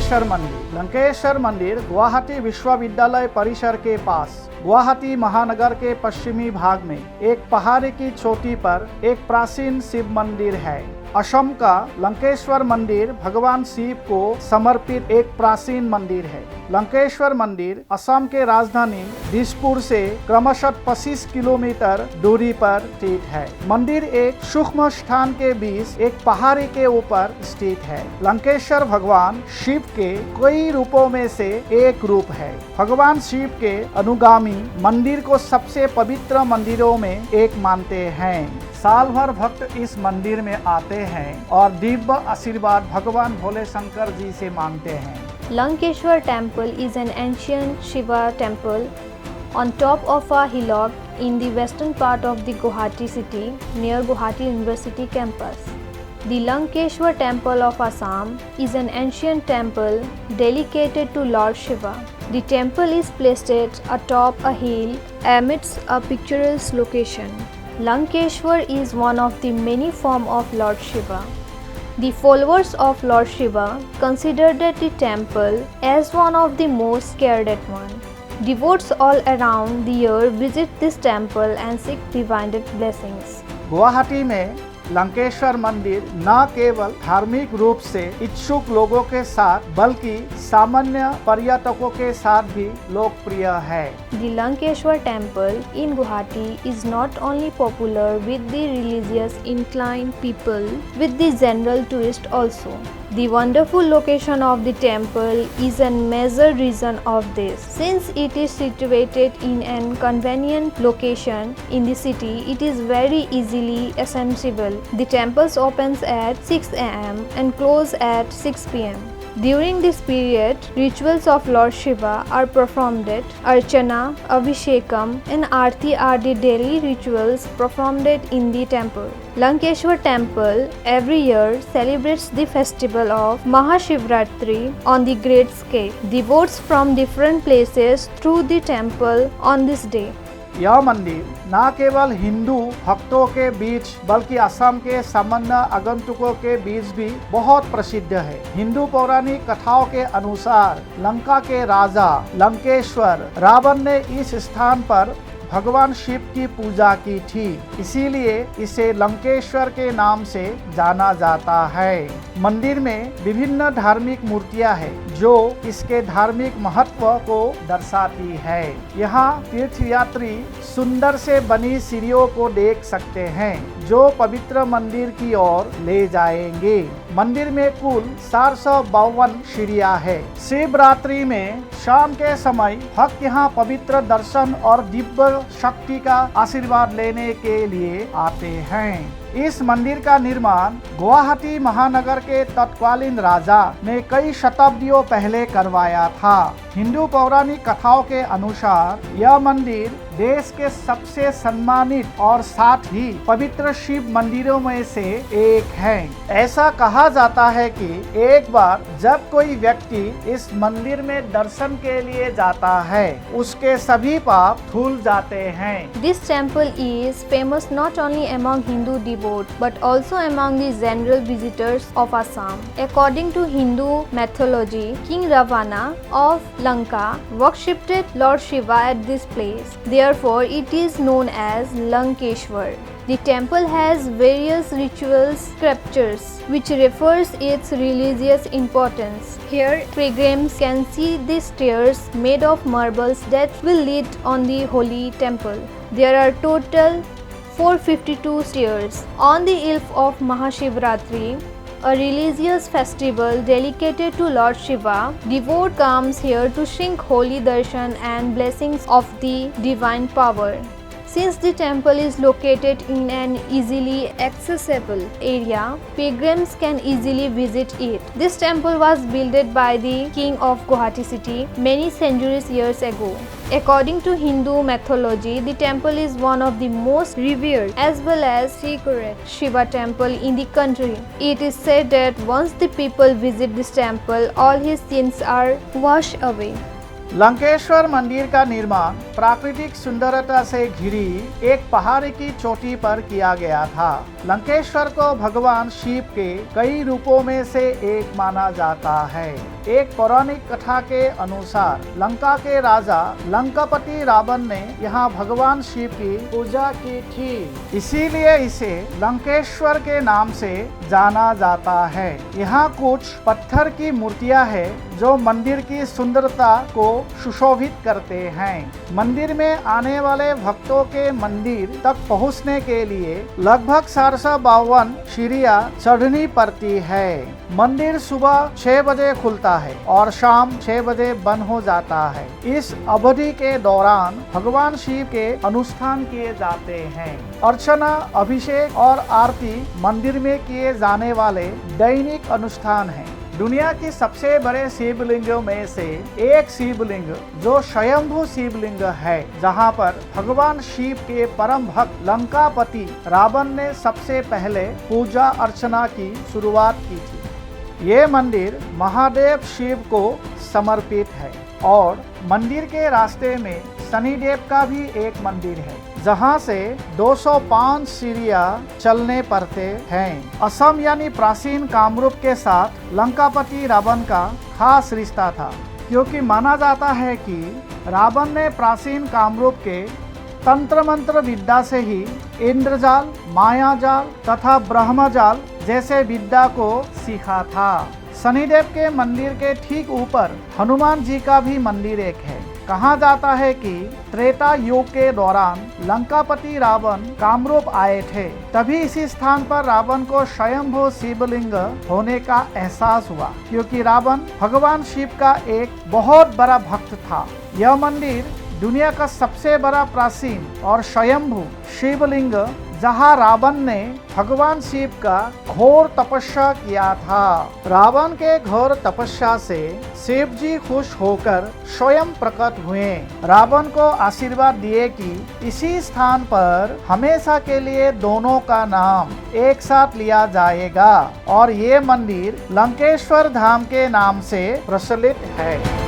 लंकेश्वर मंदिर। लंकेश्वर मंदिर गुवाहाटी विश्वविद्यालय परिसर के पास गुवाहाटी महानगर के पश्चिमी भाग में एक पहाड़ी की चोटी पर एक प्राचीन शिव मंदिर है। असम का लंकेश्वर मंदिर भगवान शिव को समर्पित एक प्राचीन मंदिर है। लंकेश्वर मंदिर असम के राजधानी दिसपुर से क्रमशः 25 किलोमीटर दूरी पर स्थित है। मंदिर एक सूक्ष्म स्थान के बीच एक पहाड़ी के ऊपर स्थित है। लंकेश्वर भगवान शिव के कई रूपों में से एक रूप है। भगवान शिव के अनुगामी मंदिर को सबसे पवित्र मंदिरों में एक मानते हैं। साल भर भक्त इस मंदिर में आते हैं और दिव्य आशीर्वाद भगवान भोले शंकर जी से मांगते हैं। Lankeshwar Temple is an ancient Shiva temple on top of a hillock in the western part of the Guwahati city near Guwahati University campus. The Lankeshwar Temple of Assam is an ancient temple dedicated to Lord Shiva. The temple is placed atop a hill amidst a picturesque location. Lankeshwar is one of the many forms of Lord Shiva. The followers of Lord Shiva consider that the temple as one of the most sacred one. Devotees all around the year visit this temple and seek divine blessings. Guwahati में लंकेश्वर मंदिर न केवल धार्मिक रूप से इच्छुक लोगों के साथ बल्कि सामान्य पर्यटकों के साथ भी लोकप्रिय है। The Lankeshwar temple in Guwahati is not only popular with the religious inclined people, with the general tourist also. The wonderful location of the temple is a major reason of this. Since it is situated in an convenient location in the city, it is very easily accessible. The temple opens at 6 am and closes at 6 pm. During this period, rituals of Lord Shiva are performed. Archana, Abhishekam and Aarti are the daily rituals performed in the temple. Lankeshwar temple every year celebrates the festival of Mahashivratri on the great scale. Devotees from different places through the temple on this day. यह मंदिर न केवल हिंदू भक्तों के बीच बल्कि असम के सामान्य आगंतुकों के बीच भी बहुत प्रसिद्ध है। हिंदू पौराणिक कथाओं के अनुसार लंका के राजा लंकेश्वर रावण ने इस स्थान पर भगवान शिव की पूजा की थी, इसीलिए इसे लंकेश्वर के नाम से जाना जाता है। मंदिर में विभिन्न धार्मिक मूर्तियां हैं जो इसके धार्मिक महत्व को दर्शाती है। यहाँ तीर्थयात्री सुंदर से बनी सीढ़ियों को देख सकते हैं जो पवित्र मंदिर की ओर ले जाएंगे। मंदिर में कुल 452 सीढ़ियां है। शिवरात्रि में शाम के समय भक्त यहाँ पवित्र दर्शन और दिव्य शक्ति का आशीर्वाद लेने के लिए आते हैं। इस मंदिर का निर्माण गुवाहाटी महानगर के तत्कालीन राजा ने कई शताब्दियों पहले करवाया था। हिंदू पौराणिक कथाओं के अनुसार यह मंदिर देश के सबसे सम्मानित और साथ ही पवित्र शिव मंदिरों में से एक है। ऐसा कहा जाता है कि एक बार जब कोई व्यक्ति इस मंदिर में दर्शन के लिए जाता है, उसके सभी पाप धुल जाते हैं। This temple is famous not only among Hindu devotees but also among the general visitors of Assam. According to Hindu mythology, King Ravana of Lanka worshipped Lord Shiva at this place. Therefore, it is known as Lankeshwar. The temple has various ritual sculptures which refers its religious importance. Here, pilgrims can see the stairs made of marbles that will lead on the holy temple. There are total 452 stairs. On the eve of Mahashivratri, a religious festival dedicated to Lord Shiva, devote comes here to seek holy darshan and blessings of the divine power. Since the temple is located in an easily accessible area, pilgrims can easily visit it. This temple was built by the king of Guwahati city many centuries years ago. According to Hindu mythology, the temple is one of the most revered as well as sacred Shiva temple in the country. It is said that once the people visit this temple, all his sins are washed away. Lankeshwar मंदिर का निर्माण प्राकृतिक सुंदरता से घिरी एक पहाड़ी की चोटी पर किया गया था। लंकेश्वर को भगवान शिव के कई रूपों में से एक माना जाता है। एक पौराणिक कथा के अनुसार लंका के राजा लंकापति रावण ने यहाँ भगवान शिव की पूजा की थी, इसीलिए इसे लंकेश्वर के नाम से जाना जाता है। यहाँ कुछ पत्थर की मूर्तियाँ हैं जो मंदिर की सुंदरता को सुशोभित करते हैं। मंदिर में आने वाले भक्तों के मंदिर तक पहुँचने के लिए लगभग 452 सीढ़ियाँ चढ़नी पड़ती है। मंदिर सुबह 6 बजे खुलता है और शाम 6 बजे बंद हो जाता है। इस अवधि के दौरान भगवान शिव के अनुष्ठान किए जाते हैं। अर्चना, अभिषेक और आरती मंदिर में किए जाने वाले दैनिक अनुष्ठान हैं। दुनिया की सबसे बड़े शिवलिंगों में से एक शिवलिंग जो स्वयंभू शिवलिंग है, जहां पर भगवान शिव के परम भक्त लंकापति रावण ने सबसे पहले पूजा अर्चना की शुरुआत की थी। ये मंदिर महादेव शिव को समर्पित है और मंदिर के रास्ते में शनिदेव का भी एक मंदिर है, जहां से 205 सीढ़ियां चलने पड़ते हैं। असम यानी प्राचीन कामरूप के साथ लंकापति रावण का खास रिश्ता था, क्योंकि माना जाता है कि रावण ने प्राचीन कामरूप के तंत्र मंत्र विद्या से ही इंद्रजाल, मायाजाल तथा ब्रह्मजाल जैसे विद्या को सीखा था। शनिदेव के मंदिर के ठीक ऊपर हनुमान जी का भी मंदिर एक है। कहा जाता है कि त्रेता युग के दौरान लंकापति रावण कामरूप आए थे, तभी इसी स्थान पर रावण को स्वयंभू शिवलिंग होने का एहसास हुआ, क्योंकि रावण भगवान शिव का एक बहुत बड़ा भक्त था। यह मंदिर दुनिया का सबसे बड़ा प्राचीन और स्वयंभू शिवलिंग, जहां रावण ने भगवान शिव का घोर तपस्या किया था। रावण के घोर तपस्या से शिव जी खुश होकर स्वयं प्रकट हुए। रावण को आशीर्वाद दिए कि इसी स्थान पर हमेशा के लिए दोनों का नाम एक साथ लिया जाएगा और ये मंदिर लंकेश्वर धाम के नाम से प्रचलित है।